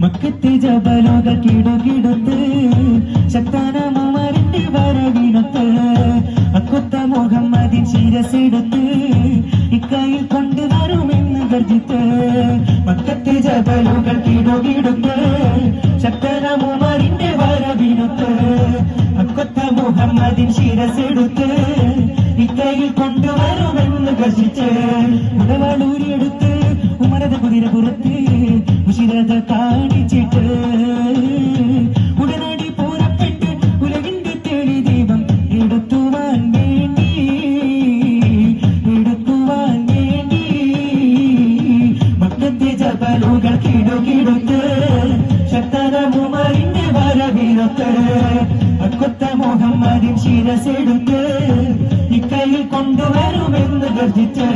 മക്കത്തെ ജബലുകൾ കിടുകിടുത്ത് ശക്തനമാരിന്റെ വരവിനൊത്ത് അക്കൊത്ത മുഹമ്മദിൻ ശിരസെടുത്ത് ഇക്കയിൽ കൊണ്ടുവരുമെന്ന് ഗർജിത്ത് മക്കത്തെ ജബലുകൾ കിടുകിടുത്ത് ശക്തനമാരിന്റെ വരവിനൊത്ത് അക്കൊത്ത മുഹമ്മദിൻ ശിരസെടുത്ത് ഇക്കയിൽ കൊണ്ടുവരുമെന്ന് ഗർജിച്ച് ഉടവാളൂരിയെടുത്ത് ഉമരത കുതിര പുറത്ത് ഉശിരത കാണിച്ചിട്ട് ഉടനടി പുറപ്പെട്ട് ഉലകിന്റെ തെളി ദീപം എടുക്കുവാൻ വേണ്ടി മക്കത്തെ ജബലുകൾ കിടുകിടുത്ത് ശക്തനമുമറിന്റെ വരവിനൊത്ത് അക്കൊത്ത മുഹമ്മദിൻ ശിരസെടുത്ത് ഇക്കയിൽ കൊണ്ടുവരുമെന്ന് ഗർജിച്ച്